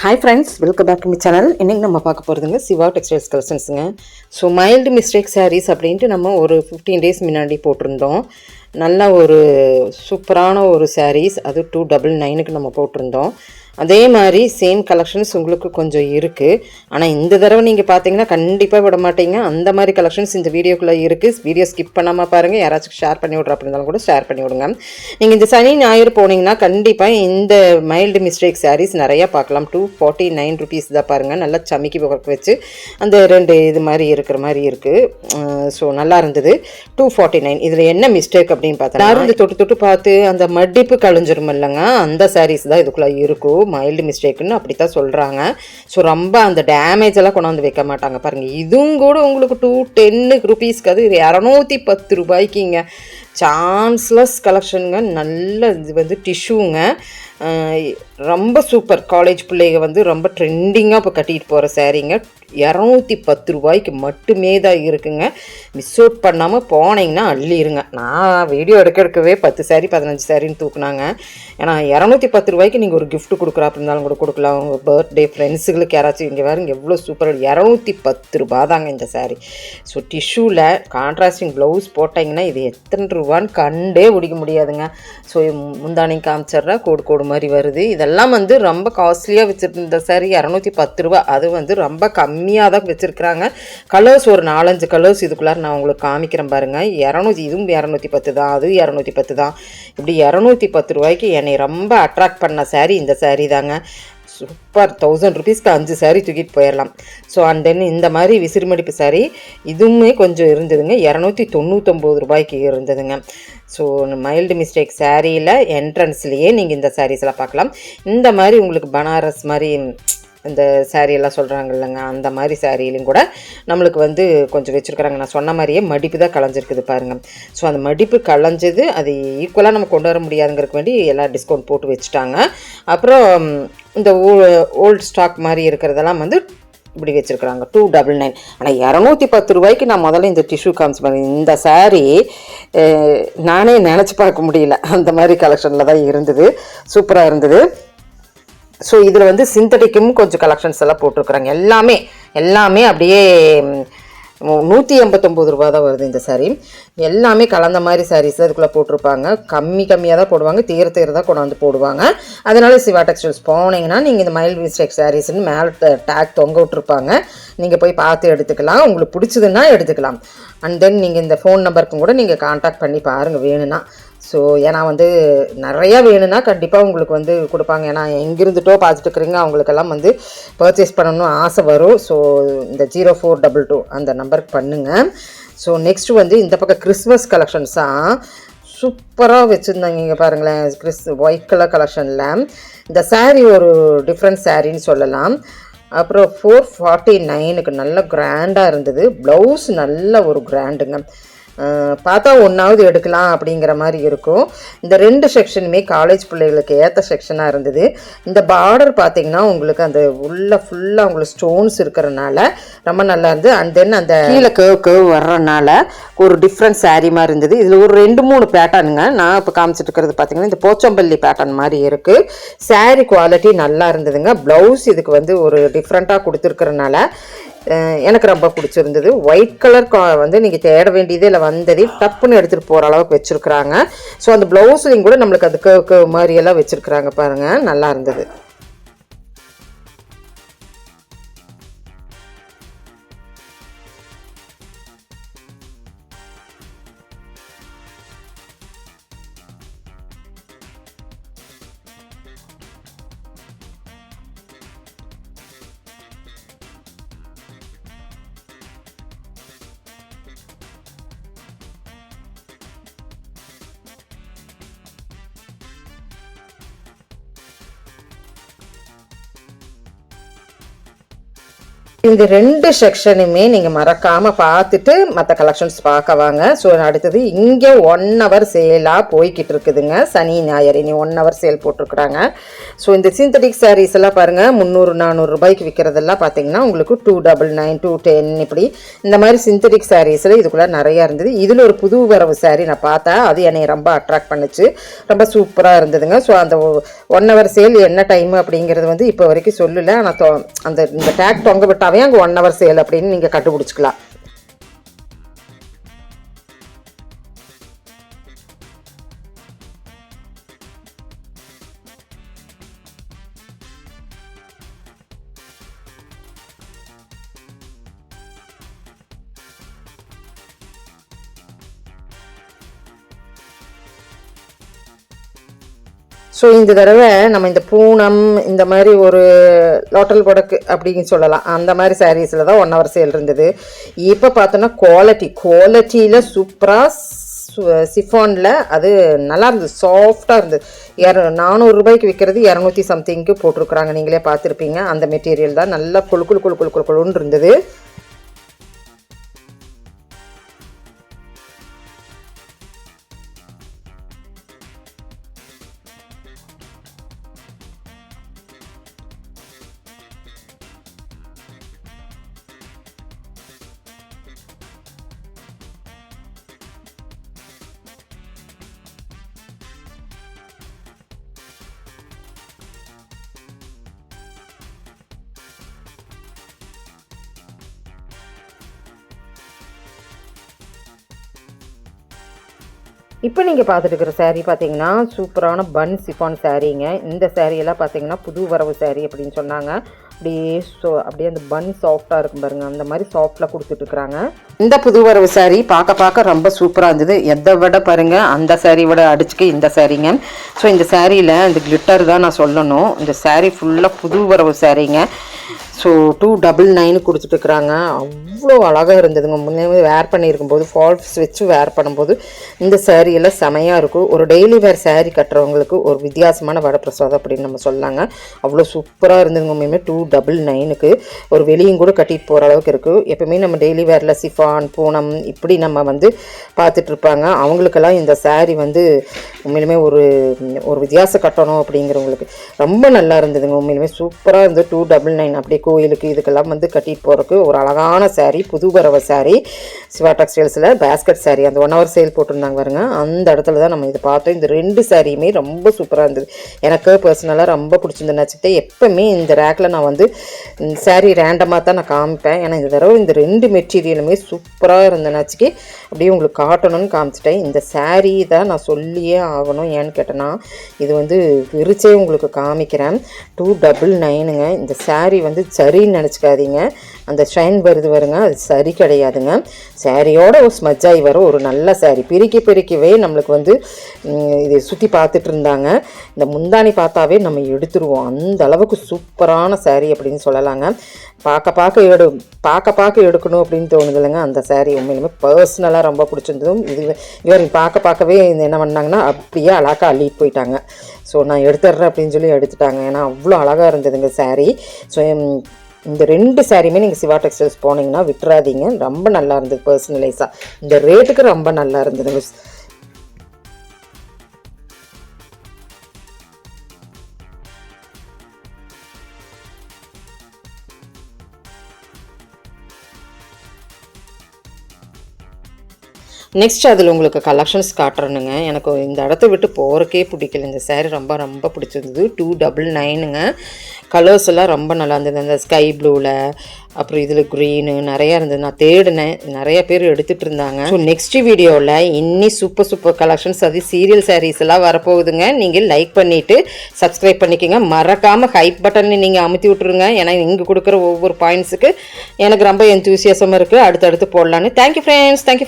Hi friends, welcome back to my channel. இன்றைக்கி நம்ம பார்க்க போகிறதுங்க சிவா டெக்ஸ்டைல்ஸ் கலெக்ஷன்ஸுங்க. ஸோ மைல்டு மிஸ்டேக் சாரீஸ் அப்படின்ட்டு நம்ம ஒரு 15 டேஸ் முன்னாடி போட்டிருந்தோம். நல்ல ஒரு சூப்பரான ஒரு சாரீஸ், அது 299க்கு நம்ம போட்டிருந்தோம். அதே மாதிரி சேம் கலெக்ஷன்ஸ் உங்களுக்கு கொஞ்சம் இருக்குது. ஆனால் இந்த தடவை நீங்கள் பார்த்தீங்கன்னா கண்டிப்பாக விட மாட்டீங்க. அந்த மாதிரி கலெக்ஷன்ஸ் இந்த வீடியோக்குள்ளே இருக்குது. வீடியோ ஸ்கிப் பண்ணாமல் பாருங்கள். யாராச்சும் ஷேர் பண்ணி விட்ற அப்படின்னாலும் கூட ஷேர் பண்ணி விடுங்க. நீங்கள் இந்த சனி ஞாயிறு போனீங்கன்னா கண்டிப்பாக இந்த மைல்டு மிஸ்டேக் சாரீஸ் நிறையா பார்க்கலாம். 249 ருபீஸ் தான் பாருங்கள். நல்லா சமைக்கி வச்சு அந்த ரெண்டு இது மாதிரி இருக்கிற மாதிரி இருக்குது. ஸோ நல்லா இருந்தது. 249. இதில் என்ன மிஸ்டேக் அப்படின்னு பார்த்தா எல்லாரும் தொட்டு தொட்டு பார்த்து அந்த மடிப்பு கழிஞ்சிரும் இல்லைங்க, அந்த சாரீஸ் தான் இதுக்குள்ளே இருக்கும். மைல்டு மிஸ்டேக்குன்னு அப்படித்தான் சொல்கிறாங்க. ஸோ ரொம்ப அந்த டேமேஜ் எல்லாம் கொண்டாந்து வைக்க மாட்டாங்க பாருங்கள். இதுவும் கூட உங்களுக்கு 210 ருபீஸ்க்கு, அது 210 ரூபாய்க்குங்க. சான்ஸ்லெஸ் கலெக்ஷனுங்க. நல்ல இது வந்து டிஷ்யூங்க. ரொம்ப சூப்பர். காலேஜ் பிள்ளைங்க வந்து ரொம்ப ட்ரெண்டிங்காக இப்போ கட்டிகிட்டு போகிற சாரீங்க. 210 ரூபாய்க்கு மட்டுமே தான் இருக்குங்க. மிஸ் அவுட் பண்ணாமல் போனீங்கன்னா அள்ளிடுங்க. நான் வீடியோ எடுக்கவே 10 சாரீ 15 சாரின்னு தூக்குனாங்க. ஏன்னா 210 ரூபாய்க்கு நீங்கள் ஒரு கிஃப்ட் கொடுக்குறா இருந்தாலும் கூட கொடுக்கலாம். உங்கள் பர்த்டே ஃப்ரெண்ட்ஸுகளுக்கு யாராச்சும் இங்கே வேறு எவ்வளோ சூப்பர். 210 ரூபா தாங்க இந்த சாரீ. ஸோ டிஷ்யூவில் கான்ட்ராஸ்டிங் ப்ளவுஸ் போட்டிங்கன்னா இது எத்தனை ரூபான்னு கண்டே பிடிக்க முடியாதுங்க. ஸோ முந்தானி காமிச்சிட்றா கோடு மாதிரி வருது. இதெல்லாம் வந்து ரொம்ப காஸ்ட்லியாக வச்சுருந்த சாரீ 210 ரூபா. அது வந்து ரொம்ப கம்மியாக தான் வச்சுருக்குறாங்க. கலர்ஸ் ஒரு 4-5 கலர்ஸ் இதுக்குள்ளார நான் உங்களுக்கு காமிக்கிறேன் பாருங்கள். 200, இதுவும் 210 தான், அது 210 தான். இப்படி 210 ரூபாய்க்கு என்னை ரொம்ப அட்ராக்ட் பண்ண சாரீ இந்த சாரீ தாங்க. சூப்பர். 1000 ருபீஸ்க்கு 5 சாரீ தூக்கிட்டு போயிடலாம். ஸோ அண்ட் தென் இந்த மாதிரி விசிறுமடிப்பு சாரீ இதுவுமே கொஞ்சம் இருந்ததுங்க. 299 ரூபாய்க்கு இருந்ததுங்க. ஸோ மைல்டு மிஸ்டேக் சாரியில் என்ட்ரன்ஸ்லேயே நீங்கள் இந்த சாரீஸ்லாம் பார்க்கலாம். இந்த மாதிரி உங்களுக்கு பனாரஸ் மாதிரி இந்த சாரியெல்லாம் சொல்கிறாங்க இல்லைங்க, அந்த மாதிரி சாரியிலையும் கூட நம்மளுக்கு வந்து கொஞ்சம் வச்சுருக்குறாங்க. நான் சொன்ன மாதிரியே மடிப்பு தான் களைஞ்சிருக்குது பாருங்கள். ஸோ அந்த மடிப்பு களைஞ்சது அது ஈக்குவலாக நம்ம கொண்டு வர முடியாதுங்கிறதுக்கு வேண்டி எல்லாம் டிஸ்கவுண்ட் போட்டு வச்சுட்டாங்க. அப்புறம் இந்த ஓல்டு ஸ்டாக் மாதிரி இருக்கிறதெல்லாம் வந்து இப்படி வச்சுருக்குறாங்க 299. ஆனால் 210 ரூபாய்க்கு நான் முதல்ல இந்த டிஷ்யூ காமிச்சு பாருங்க. இந்த சாரீ நானே நினச்சி பார்க்க முடியல. அந்த மாதிரி கலெக்ஷனில் தான் இருந்தது. சூப்பராக இருந்தது. ஸோ இதில் வந்து சிந்தட்டிக்கும் கொஞ்சம் கலெக்ஷன்ஸ் எல்லாம் போட்டிருக்குறாங்க. எல்லாமே அப்படியே 189 ரூபா தான் வருது இந்த சாரீ. எல்லாமே கலந்த மாதிரி சாரீஸ் அதுக்குள்ளே போட்டிருப்பாங்க. கம்மியாக தான் போடுவாங்க. தீர தான் கொண்டாந்து போடுவாங்க. அதனால சிவா டெக்ஸ்டைல்ஸ் போனீங்கன்னா நீங்கள் இந்த மைல்டு மிஸ்டேக் சாரீஸ்ன்னு மேலே டேக் தொங்க விட்டுருப்பாங்க. நீங்கள் போய் பார்த்து எடுத்துக்கலாம். உங்களுக்கு பிடிச்சதுன்னா எடுத்துக்கலாம். அண்ட் தென் நீங்கள் இந்த ஃபோன் நம்பருக்கும் கூட நீங்கள் கான்டாக்ட் பண்ணி பாருங்கள் வேணும்னா. ஸோ ஏன்னா வந்து நிறையா வேணும்னா கண்டிப்பாக உங்களுக்கு வந்து கொடுப்பாங்க. ஏன்னா எங்கிருந்துட்டோ பார்த்துட்டு இருக்கிறீங்க, அவங்களுக்கெல்லாம் வந்து பர்ச்சேஸ் பண்ணணும்னு ஆசை வரும். ஸோ இந்த 0422 அந்த நம்பருக்கு பண்ணுங்கள். ஸோ நெக்ஸ்ட்டு வந்து இந்த பக்கம் கிறிஸ்மஸ் கலெக்ஷன்ஸாக சூப்பராக வச்சுருந்தாங்க. இங்கே பாருங்களேன், ஒயிட் கலர் கலெக்ஷனில் இந்த சாரீ ஒரு டிஃப்ரெண்ட் சாரின்னு சொல்லலாம். அப்புறம் 449க்கு நல்ல கிராண்டாக இருந்தது. ப்ளவுஸ் நல்ல ஒரு கிராண்டுங்க. பார்த்தா ஒன்றாவது எடுக்கலாம் அப்படிங்கிற மாதிரி இருக்கும். இந்த 2 செக்ஷனுமே காலேஜ் பிள்ளைகளுக்கு ஏற்ற செக்ஷனாக இருந்தது. இந்த பார்டர் பார்த்திங்கன்னா உங்களுக்கு அந்த ஃபுல்லாக உங்களுக்கு ஸ்டோன்ஸ் இருக்கிறனால ரொம்ப நல்லா இருந்தது. அண்ட் தென் அந்த கீழே கேர்வ் வர்றதுனால ஒரு டிஃப்ரெண்ட் சாரீ மாதிரி இருந்தது. இதில் ஒரு 2-3 பேட்டர்னுங்க. நான் இப்போ காமிச்சிட்டு இருக்கிறது பார்த்திங்கன்னா இந்த போச்சம்பள்ளி பேட்டர்ன் மாதிரி இருக்குது. சாரீ குவாலிட்டி நல்லா இருந்ததுங்க. ப்ளவுஸ் இதுக்கு வந்து ஒரு டிஃப்ரெண்ட்டாக கொடுத்துருக்கிறனால எனக்கு ரொம்ப பிடிச்சிருந்தது. ஒயிட் கலர் வந்து நீங்கள் தேட வேண்டியது இல்லை, வந்ததே டப்புன்னு எடுத்துகிட்டு போகிற அளவுக்கு வச்சுருக்குறாங்க. ஸோ அந்த ப்ளவுஸ்லையும் கூட நம்மளுக்கு அது கேர்வ் மாதிரியெல்லாம் வச்சுருக்குறாங்க பாருங்கள். நல்லா இருந்தது. இந்த 2 செக்ஷனுமே நீங்கள் மறக்காமல் பார்த்துட்டு மற்ற கலெக்ஷன்ஸ் பார்க்க வாங்க. ஸோ அடுத்தது இங்கே 1 hour சேலாக போய்கிட்டு இருக்குதுங்க. சனி ஞாயிறு இனி 1 hour சேல் போட்டிருக்குறாங்க. ஸோ இந்த சிந்தட்டிக் சாரீஸ் எல்லாம் பாருங்கள் 300-400 ரூபாய்க்கு விற்கிறதெல்லாம் பார்த்தீங்கன்னா உங்களுக்கு 299, 210 இப்படி இந்த மாதிரி சிந்தட்டிக் சாரீஸில் இதுக்குள்ளே நிறையா இருந்தது. இதில் ஒரு புது வரவு சாரீ நான் பார்த்தேன், அது என்னை ரொம்ப அட்ராக்ட் பண்ணுச்சு, ரொம்ப சூப்பராக இருந்ததுங்க. ஸோ அந்த 1 hour சேல் என்ன டைம் அப்படிங்கிறது வந்து இப்போ வரைக்கும் சொல்லலை. ஆனால் அந்த இந்த டேக் தொங்க விட்டாவே அங்கே 1 hour சேல் அப்படின்னு நீங்கள் கண்டுபிடிச்சிக்கலாம். ஸோ இந்த தடவை நம்ம இந்த பூனம் இந்த மாதிரி ஒரு லோட்டல் கொடக்கு அப்படின்னு சொல்லலாம், அந்த மாதிரி சாரீஸில் தான் 1 hour சேல் இருந்தது. இப்போ பார்த்தோன்னா குவாலிட்டியில் சூப்பராக சிஃபானில் அது நல்லா இருந்தது, சாஃப்டாக இருந்தது. 400 ரூபாய்க்கு விற்கிறது 200 சம்திங்க்கு போட்டிருக்குறாங்க, நீங்களே பார்த்துருப்பீங்க. அந்த மெட்டீரியல் தான் நல்லா கொழுன்னு இருந்தது. இப்போ நீங்கள் பார்த்துட்டு இருக்கிற சாரீ பார்த்தீங்கன்னா சூப்பரான பன் சிஃபான் சாரீங்க. இந்த சாரியெல்லாம் பார்த்தீங்கன்னா புது வரவு சாரீ அப்படின்னு சொன்னாங்க. அப்படியே அந்த பன் சாஃப்டாக இருக்கும் பாருங்கள், அந்த மாதிரி சாஃப்டில் கொடுத்துட்ருக்குறாங்க. இந்த புது வரவு சாரீ பார்க்க ரொம்ப சூப்பராக இருந்தது. எதை விட பாருங்கள், அந்த சாரீ விட அடிச்சுக்க இந்த சாரீங்க. ஸோ இந்த சாரியில் இந்த கிளிட்டர் தான் நான் சொல்லணும். இந்த சாரீ ஃபுல்லாக புது வரவு சாரீங்க. ஸோ 299 கொடுத்துட்ருக்குறாங்க. அவ்வளோ அழகாக இருந்ததுங்க. முன்னே வேர் பண்ணியிருக்கும்போது ஃபால்ஸ் வச்சு வேர் பண்ணும்போது இந்த சாரியெல்லாம் செமையாக இருக்கும். ஒரு டெய்லி வேர் சாரீ கட்டுறவங்களுக்கு ஒரு வித்தியாசமான வரப்பிரசாதம் அப்படின்னு நம்ம சொல்லாங்க. அவ்வளோ சூப்பராக இருந்ததுங்க. உண்மையுமே 299க்கு ஒரு வெளியும் கூட கட்டிட்டு போகிற அளவுக்கு இருக்குது. எப்பவுமே நம்ம டெய்லி வேரில் சிஃபான் பூனம் இப்படி நம்ம வந்து பார்த்துட்ருப்பாங்க. அவங்களுக்கெல்லாம் இந்த சாரீ வந்து உண்மையிலுமே ஒரு வித்தியாசம் கட்டணும் அப்படிங்கிறவங்களுக்கு ரொம்ப நல்லா இருந்ததுங்க. உண்மையிலுமே சூப்பராக இருந்தது. 299 அப்படியே கோயிலுக்கு இதுக்கெல்லாம் வந்து கட்டிட்டு போகிறதுக்கு ஒரு அழகான சாரீ, புது வரவ சாரீ. சிவா டெக்ஸ்டைல்ஸில் பேஸ்கட் சாரீ அந்த 1 hour சேல் போட்டிருந்தாங்க பாருங்க, அந்த இடத்துல தான் நம்ம இதை பார்த்தோம். இந்த 2 சாரியுமே ரொம்ப சூப்பராக இருந்தது. எனக்கு பர்சனலாக ரொம்ப பிடிச்சிருந்து நினச்சிட்டு எப்போவுமே இந்த ரேக்கில் நான் வந்து சாரீ ரேண்டமாக தான் நான் காமிப்பேன். ஏன்னா இந்த தடவை இந்த 2 மெட்டீரியலுமே சூப்பராக இருந்தனாச்சுக்கு அப்படியே உங்களுக்கு காட்டணும்னு காமிச்சிட்டேன். இந்த சாரீ தான் நான் சொல்லியே ஆகணும். ஏன்னு கேட்டேன்னா இது வந்து விரிச்சே உங்களுக்கு காமிக்கிறேன். 299ங்க. இந்த சாரீ வந்து சரின்னு நினச்சிக்காதீங்க, அந்த ஷைன் வருங்க, அது சரி கிடையாதுங்க. சாரியோட ஒரு ஸ்மஜ்ஜாகி வர ஒரு நல்ல சாரீ. பிரிக்கவே நம்மளுக்கு வந்து இதை சுற்றி பார்த்துட்டு இருந்தாங்க. இந்த முந்தானி பார்த்தாவே நம்ம எடுத்துருவோம், அந்த அளவுக்கு சூப்பரான சாரீ அப்படின்னு சொல்லலாங்க. பார்க்க எடுக்கணும் அப்படின்னு தோணுது இல்லைங்க. அந்த சாரீ உண்மையிலுமே பர்சனலாக ரொம்ப பிடிச்சிருந்ததும் இவர் பார்க்கவே என்ன பண்ணாங்கன்னா அப்படியே அழகாக அள்ளிட்டு போயிட்டாங்க. ஸோ நான் எடுத்துடுறேன் அப்படின்னு சொல்லி எடுத்துட்டாங்க. ஏன்னா அவ்வளோ அழகாக இருந்ததுங்க சாரீ. ஸோ இந்த 2 சாரியுமே நீங்கள் சிவா டெக்ஸ்டைல்ஸ் போனீங்கன்னா விட்டுறாதீங்க, ரொம்ப நல்லா இருந்தது. பர்சனலைஸாக இந்த ரேட்டுக்கு ரொம்ப நல்லா இருந்ததுங்க. நெக்ஸ்ட் அதில் உங்களுக்கு கலெக்ஷன்ஸ் காட்டுறேனுங்க. எனக்கு இந்த இடத்த விட்டு போகிறக்கே பிடிக்கல. இந்த சாரீ ரொம்ப பிடிச்சிருந்தது. 299ங்க. கலர்ஸ் எல்லாம் ரொம்ப நல்லா இருந்தது. அந்த ஸ்கை ப்ளூவில், அப்புறம் இதில் க்ரீனு நிறையா இருந்தது. நான் தேடினேன், நிறைய பேர் எடுத்துகிட்டு இருந்தாங்க. ஸோ நெக்ஸ்ட் வீடியோவில் இன்னி சூப்பர் கலெக்ஷன்ஸ், அது சீரியல் சாரீஸ் எல்லாம் வரப்போகுதுங்க. நீங்கள் லைக் பண்ணிவிட்டு சப்ஸ்கிரைப் பண்ணிக்கோங்க. மறக்காமல் ஹைப் பட்டனை நீங்கள் அமுத்தி விட்ருங்க. ஏன்னா இங்கே கொடுக்குற ஒவ்வொரு பாயிண்ட்ஸுக்கு எனக்கு ரொம்ப எந்தூசியாசமாக இருக்குது, அடுத்தடுத்து போடலான்னு. Thank you friends, thank you.